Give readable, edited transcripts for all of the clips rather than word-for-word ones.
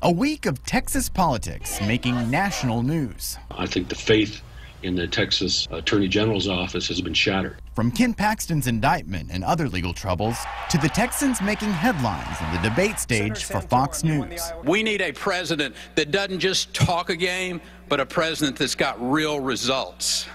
A week of Texas politics making national news. I think the faith in the Texas Attorney General's office has been shattered. From Ken Paxton's indictment and other legal troubles to the Texans making headlines in the debate stage for Fox News. We need a president that doesn't just talk a game, but a president that's got real results.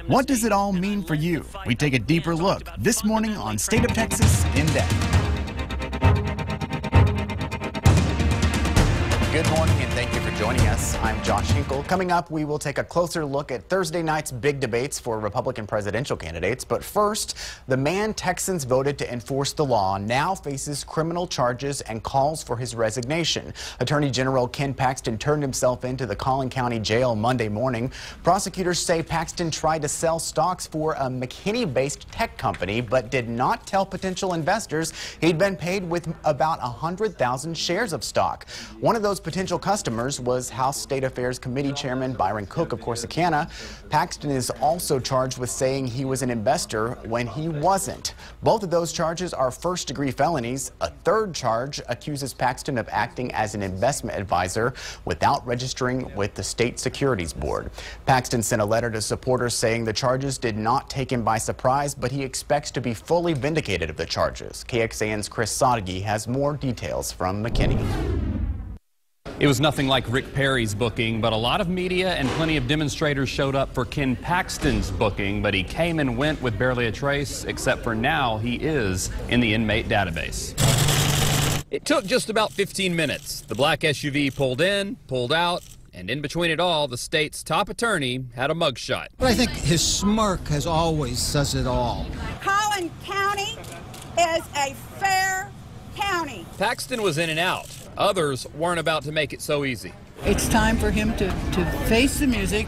What does it all mean for you? We take a deeper look this morning on State of Texas In Depth. Good morning and thank you for joining us. I'm Josh Hinkle. Coming up, we will take a closer look at Thursday night's big debates for Republican presidential candidates. But first, the man Texans voted to enforce the law now faces criminal charges and calls for his resignation. Attorney General Ken Paxton turned himself into the Collin County Jail Monday morning. Prosecutors say Paxton tried to sell stocks for a McKinney-based tech company, but did not tell potential investors he'd been paid with about 100,000 shares of stock. One of those potential customers was House State Affairs Committee Chairman Byron Cook of Corsicana. Paxton is also charged with saying he was an investor when he wasn't. Both of those charges are first-degree felonies. A third charge accuses Paxton of acting as an investment advisor without registering with the State Securities Board. Paxton sent a letter to supporters saying the charges did not take him by surprise, but he expects to be fully vindicated of the charges. KXAN's Chris Sadeghi has more details from McKinney. It was nothing like Rick Perry's booking, but a lot of media and plenty of demonstrators showed up for Ken Paxton's booking, but he came and went with barely a trace, except for now he is in the inmate database. It took just about 15 minutes. The black SUV pulled in, pulled out, and in between it all, the state's top attorney had a mugshot. But I think his smirk has always says it all. Collin County is a fair county. Paxton was in and out. Others weren't about to make it so easy. It's time for him to face the music,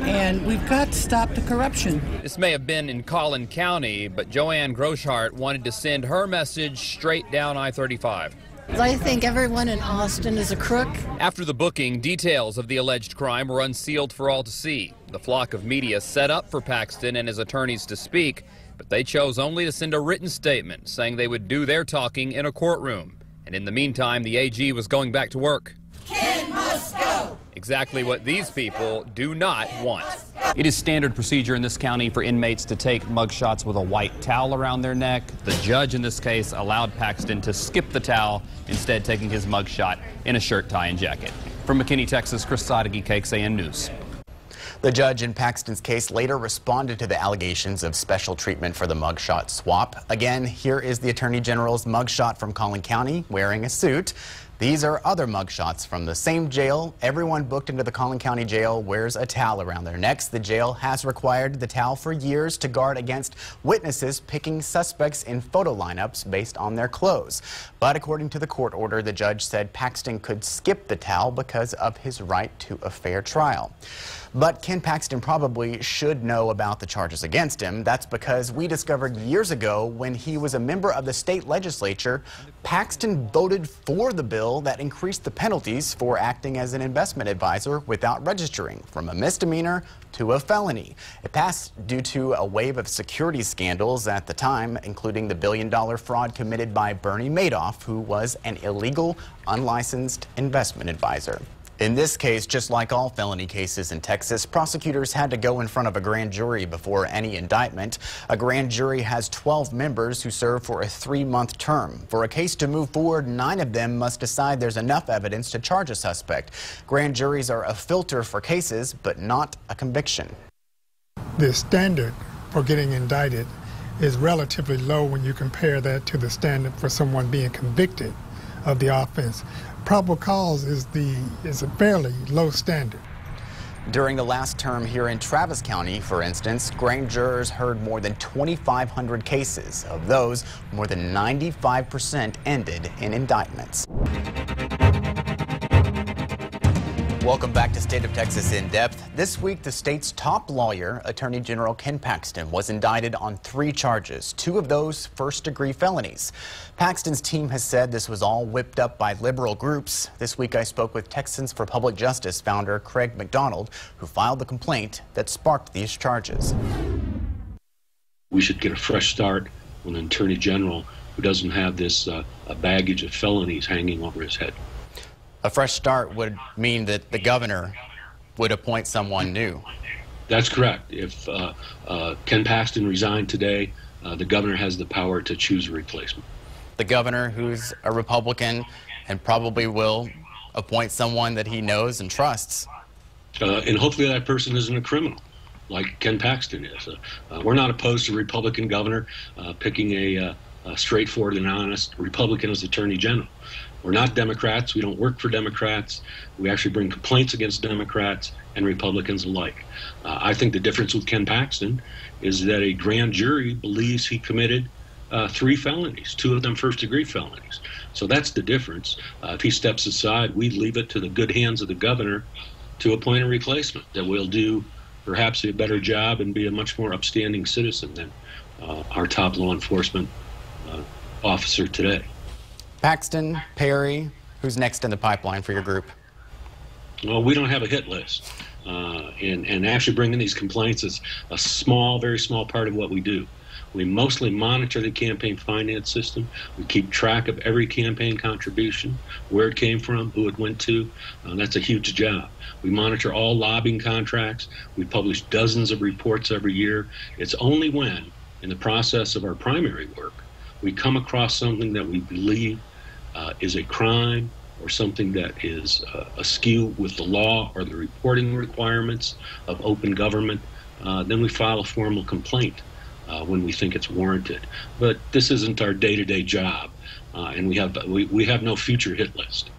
and we've got to stop the corruption. This may have been in Collin County, but Joanne Groshart wanted to send her message straight down I-35. I think everyone in Austin is a crook. After the booking, details of the alleged crime were unsealed for all to see. The flock of media set up for Paxton and his attorneys to speak, but they chose only to send a written statement saying they would do their talking in a courtroom. And in the meantime, the AG was going back to work. Ken must go! Exactly what these people do not want. It is standard procedure in this county for inmates to take mugshots with a white towel around their neck. The judge in this case allowed Paxton to skip the towel, instead taking his mugshot in a shirt, tie, and jacket. From McKinney, Texas, Chris Sadeghi, KXAN News. The judge in Paxton's case later responded to the allegations of special treatment for the mugshot swap. Again, here is the Attorney General's mugshot from Collin County wearing a suit. These are other mugshots from the same jail. Everyone booked into the Collin County Jail wears a towel around their necks. The jail has required the towel for years to guard against witnesses picking suspects in photo lineups based on their clothes. But according to the court order, the judge said Paxton could skip the towel because of his right to a fair trial. But Ken Paxton probably should know about the charges against him. That's because we discovered years ago when he was a member of the state legislature, Paxton voted for the bill that increased the penalties for acting as an investment advisor without registering, from a misdemeanor to a felony. It passed due to a wave of security scandals at the time, including the billion-dollar fraud committed by Bernie Madoff, who was an illegal, unlicensed investment advisor. In this case, just like all felony cases in Texas, prosecutors had to go in front of a grand jury before any indictment. A grand jury has 12 members who serve for a 3-month term. For a case to move forward, 9 of them must decide there's enough evidence to charge a suspect. Grand juries are a filter for cases, but not a conviction. The standard for getting indicted is relatively low when you compare that to the standard for someone being convicted of the offense. Probable cause is a fairly low standard. During the last term here in Travis County, for instance, grand jurors heard more than 2,500 cases. Of those, more than 95% ended in indictments. Welcome back to State of Texas In Depth. This week, the state's top lawyer, Attorney General Ken Paxton, was indicted on 3 charges, 2 of those first-degree felonies. Paxton's team has said this was all whipped up by liberal groups. This week, I spoke with Texans for Public Justice founder Craig McDonald, who filed the complaint that sparked these charges. We should get a fresh start with an attorney general who doesn't have this baggage of felonies hanging over his head. A fresh start would mean that the governor would appoint someone new. That's correct. If Ken Paxton resigned today, the governor has the power to choose a replacement. The governor, who's a Republican, and probably will appoint someone that he knows and trusts. And hopefully that person isn't a criminal, like Ken Paxton is. We're not opposed to a Republican governor picking a straightforward and honest Republican as Attorney General. We're not Democrats. We don't work for Democrats. We actually bring complaints against Democrats and Republicans alike. I think the difference with Ken Paxton is that a grand jury believes he committed 3 felonies, 2 of them first-degree felonies. So that's the difference. If he steps aside, we leave it to the good hands of the governor to appoint a replacement that will do perhaps a better job and be a much more upstanding citizen than our top law enforcement officer today. Paxton, Perry, who's next in the pipeline for your group? Well, we don't have a hit list. And actually bringing these complaints is a small, very small part of what we do. We mostly monitor the campaign finance system. We keep track of every campaign contribution, where it came from, who it went to. That's a huge job. We monitor all lobbying contracts. We publish dozens of reports every year. It's only when, in the process of our primary work, we come across something that we believe is a crime or something that is askew with the law or the reporting requirements of open government, then we file a formal complaint when we think it's warranted. But this isn't our day-to-day job, and we have no future hit list.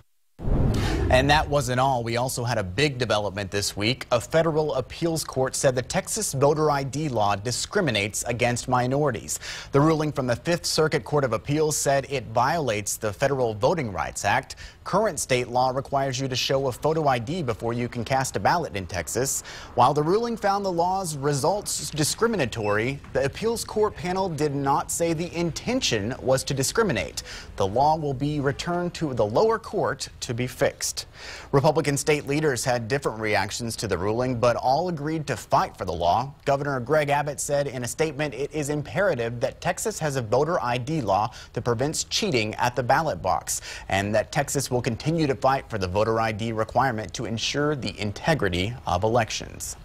And that wasn't all. We also had a big development this week. A federal appeals court said the Texas voter ID law discriminates against minorities. The ruling from the 5th Circuit Court of Appeals said it violates the Federal Voting Rights Act. Current state law requires you to show a photo ID before you can cast a ballot in Texas. While the ruling found the law's results discriminatory, the appeals court panel did not say the intention was to discriminate. The law will be returned to the lower court to be fixed. Republican state leaders had different reactions to the ruling, but all agreed to fight for the law. Governor Greg Abbott said in a statement it is imperative that Texas has a voter ID law that prevents cheating at the ballot box, and that Texas will continue to fight for the voter ID requirement to ensure the integrity of elections.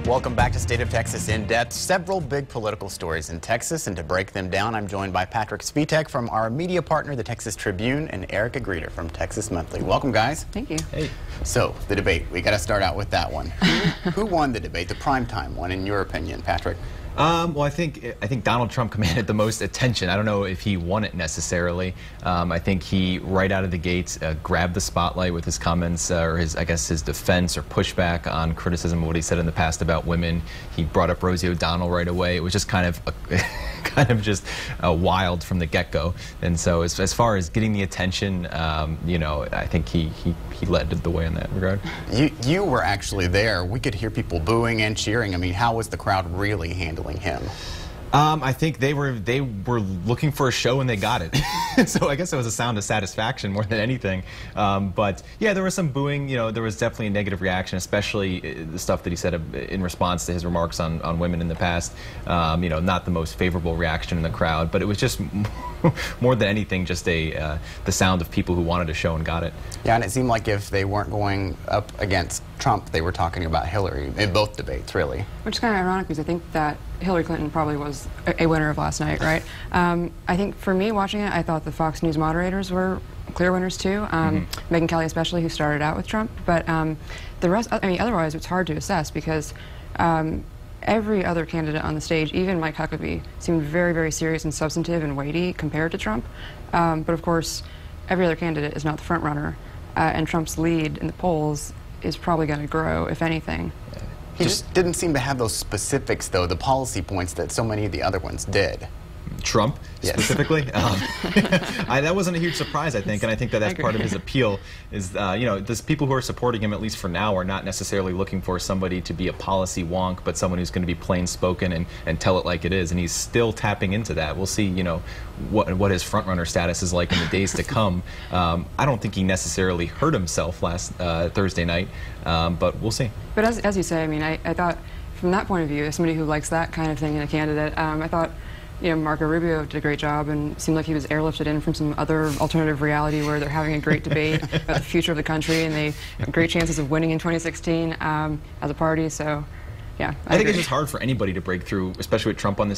Welcome back to State of Texas In Depth. Several big political stories in Texas, and to break them down, I'm joined by Patrick Svitek from our media partner, the Texas Tribune, and Erica Greeter from Texas Monthly. Welcome, guys. Thank you. Hey. So, the debate. We got to start out with that one. Who won the debate, the primetime one, in your opinion, Patrick? Well, I think Donald Trump commanded the most attention. I don't know if he won it necessarily. I think he, right out of the gates, grabbed the spotlight with his comments, or his defense or pushback on criticism of what he said in the past about women. He brought up Rosie O'Donnell right away. It was just kind of wild from the get-go. And so, as far as getting the attention, you know, I think he led the way in that regard. You were actually there. We could hear people booing and cheering. I mean, how was the crowd really handling him? I think they were looking for a show and they got it. So I guess it was a sound of satisfaction more than anything. But yeah, there was some booing. You know, there was definitely a negative reaction, especially the stuff that he said in response to his remarks on women in the past. You know, not the most favorable reaction in the crowd, but it was just more than anything just the sound of people who wanted a show and got it. Yeah, and it seemed like if they weren't going up against Trump, they were talking about Hillary in both debates, really. Which is kind of ironic because I think that Hillary Clinton probably was a winner of last night, right? I think for me watching it, I thought the Fox News moderators were clear winners too. Megyn Kelly especially, who started out with Trump. But the rest, I mean, otherwise it's hard to assess because every other candidate on the stage, even Mike Huckabee, seemed very, very serious and substantive and weighty compared to Trump. But of course, every other candidate is not the front runner, and Trump's lead in the polls is probably going to grow, if anything. He just didn't seem to have those specifics, though, the policy points that so many of the other ones did. Trump, specifically? That wasn't a huge surprise, I think, and I think that's part of his appeal is, you know, there's people who are supporting him, at least for now, are not necessarily looking for somebody to be a policy wonk, but someone who's going to be plain-spoken and tell it like it is, and he's still tapping into that. We'll see, you know, what his front-runner status is like in the days to come. I don't think he necessarily hurt himself last Thursday night, but we'll see. But as you say, I mean, I thought, from that point of view, as somebody who likes that kind of thing in a candidate, I thought Marco Rubio did a great job and seemed like he was airlifted in from some other alternative reality where they're having a great debate about the future of the country, and they have great chances of winning in 2016 as a party. So. Yeah, I think it's just hard for anybody to break through, especially with Trump on the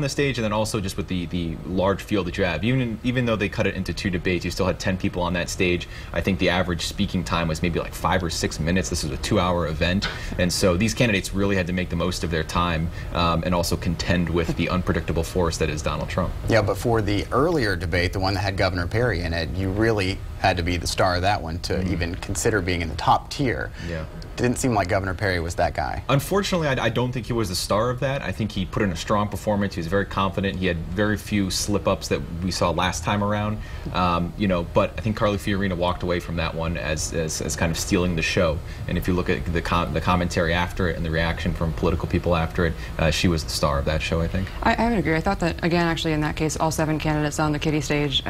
stage, and then also just with the large field that you have. Even though they cut it into 2 debates, you still had 10 people on that stage. I think the average speaking time was maybe like 5 or 6 minutes. This was a 2-hour event, and so these candidates really had to make the most of their time and also contend with the unpredictable force that is Donald Trump. Yeah, but for the earlier debate, the one that had Governor Perry in it, you really had to be the star of that one to even consider being in the top tier. Yeah. Didn't seem like Governor Perry was that guy. Unfortunately, I don't think he was the star of that. I think he put in a strong performance. He was very confident. He had very few slip-ups that we saw last time around. But I think Carly Fiorina walked away from that one as kind of stealing the show. And if you look at the commentary after it and the reaction from political people after it, she was the star of that show, I think. I would agree. I thought that, again, actually, in that case, all 7 candidates on the kiddie stage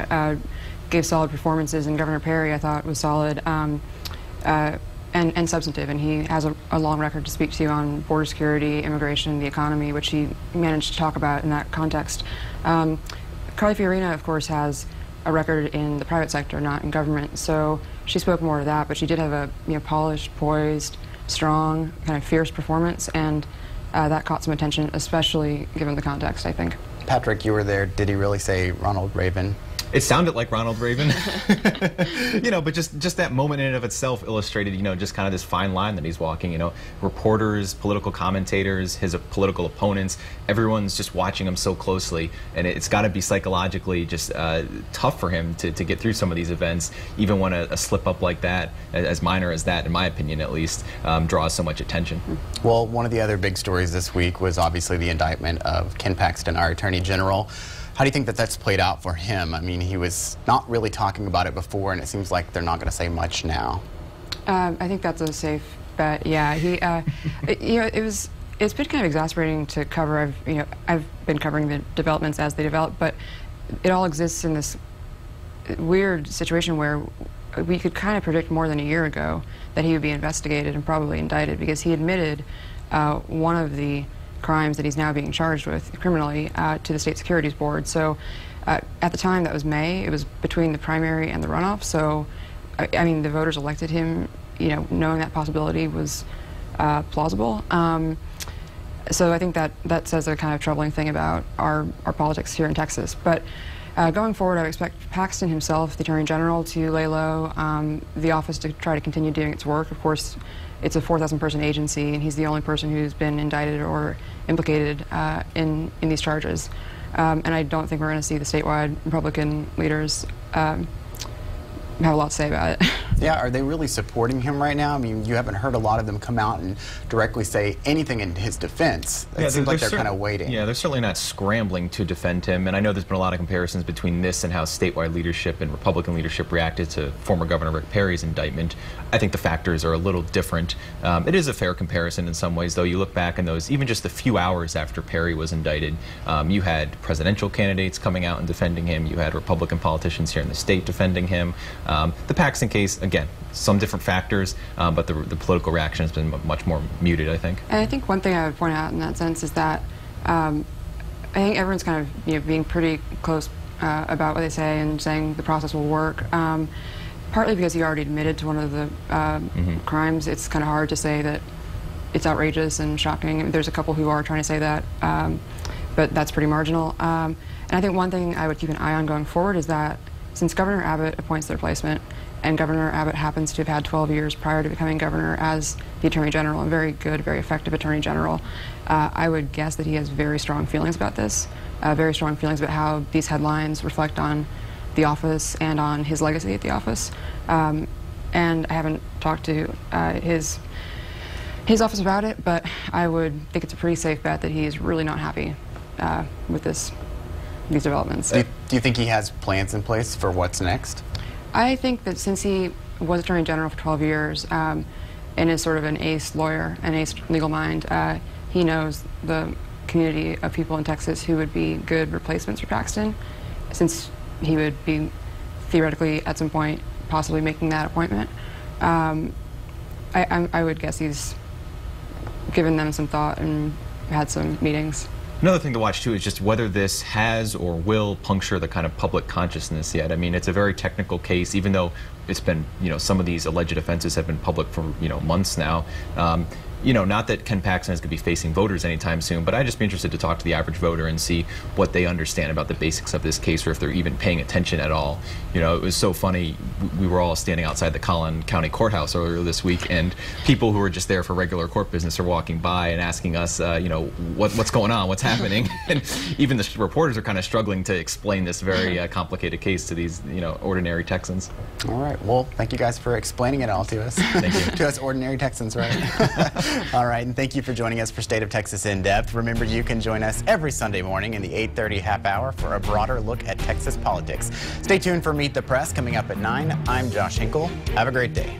gave solid performances, and Governor Perry, I thought, was solid. And substantive, and he has a long record to speak to on border security, immigration, the economy, which he managed to talk about in that context. Carly Fiorina, of course, has a record in the private sector, not in government, so she spoke more to that, but she did have a polished, poised, strong, kind of fierce performance, and that caught some attention, especially given the context, I think. Patrick, you were there. Did he really say Ronald Reagan? It sounded like Ronald Reagan, but just that moment in and of itself illustrated, just kind of this fine line that he's walking. Reporters, political commentators, his political opponents, everyone's just watching him so closely, and it's got to be psychologically just tough for him to get through some of these events, even when a slip up like that, as minor as that, in my opinion at least, draws so much attention. Well, one of the other big stories this week was obviously the indictment of Ken Paxton, our Attorney General. How do you think that that's played out for him? I mean, he was not really talking about it before, and it seems like they're not going to say much now. I think that's a safe bet. Yeah, he, it's been kind of exasperating to cover. I've been covering the developments as they develop, but it all exists in this weird situation where we could kind of predict more than a year ago that he would be investigated and probably indicted, because he admitted one of the crimes that he's now being charged with criminally to the State Securities Board. So at the time, that was May. It was between the primary and the runoff. So I mean, the voters elected him, knowing that possibility was plausible. So I think that says a kind of troubling thing about our politics here in Texas. But going forward, I would expect Paxton himself, the Attorney General, to lay low, the office to try to continue doing its work. Of course, it's a 4,000-person agency, and he's the only person who's been indicted or implicated in these charges. And I don't think we're going to see the statewide Republican leaders have a lot to say about it. Yeah, are they really supporting him right now? I mean, you haven't heard a lot of them come out and directly say anything in his defense. It seems like they're kind of waiting. Yeah, they're certainly not scrambling to defend him, and I know there's been a lot of comparisons between this and how statewide leadership and Republican leadership reacted to former Governor Rick Perry's indictment. I think the factors are a little different. It is a fair comparison in some ways, though. You look back in those, even just a few hours after Perry was indicted, you had presidential candidates coming out and defending him. You had Republican politicians here in the state defending him. The Paxton case, again, some different factors, but the political reaction has been much more muted, I think. And I think one thing I would point out in that sense is that I think everyone's kind of being pretty close about what they say and saying the process will work. Partly because he already admitted to one of the crimes. It's kind of hard to say that it's outrageous and shocking. I mean, there's a couple who are trying to say that, but that's pretty marginal. And I think one thing I would keep an eye on going forward is that since Governor Abbott appoints the replacement, and Governor Abbott happens to have had 12 years prior to becoming governor as the Attorney General, a very good, very effective Attorney General, I would guess that he has very strong feelings about this, very strong feelings about how these headlines reflect on the office and on his legacy at the office. And I haven't talked to his office about it, but I would think it's a pretty safe bet that he is really not happy with these developments. Do you think he has plans in place for what's next? I think that since he was Attorney General for 12 years and is sort of an ace lawyer, an ace legal mind, he knows the community of people in Texas who would be good replacements for Paxton, since he would be theoretically at some point possibly making that appointment. I would guess he's given them some thought and had some meetings. Another thing to watch, too, is just whether this has or will puncture the kind of public consciousness yet. I mean, it's a very technical case, even though it's been, some of these alleged offenses have been public for, months now. Not that Ken Paxton is going to be facing voters anytime soon, but I'd just be interested to talk to the average voter and see what they understand about the basics of this case, or if they're even paying attention at all. It was so funny. We were all standing outside the Collin County Courthouse earlier this week, and people who were just there for regular court business are walking by and asking us, what's going on, what's happening? And even the reporters are kind of struggling to explain this very complicated case to these, ordinary Texans. All right. Well, thank you guys for explaining it all to us. Thank you. To us ordinary Texans, right? All right, and thank you for joining us for State of Texas In Depth. Remember, you can join us every Sunday morning in the 8:30 half hour for a broader look at Texas politics. Stay tuned for Meet the Press coming up at 9. I'm Josh Hinkle. Have a great day.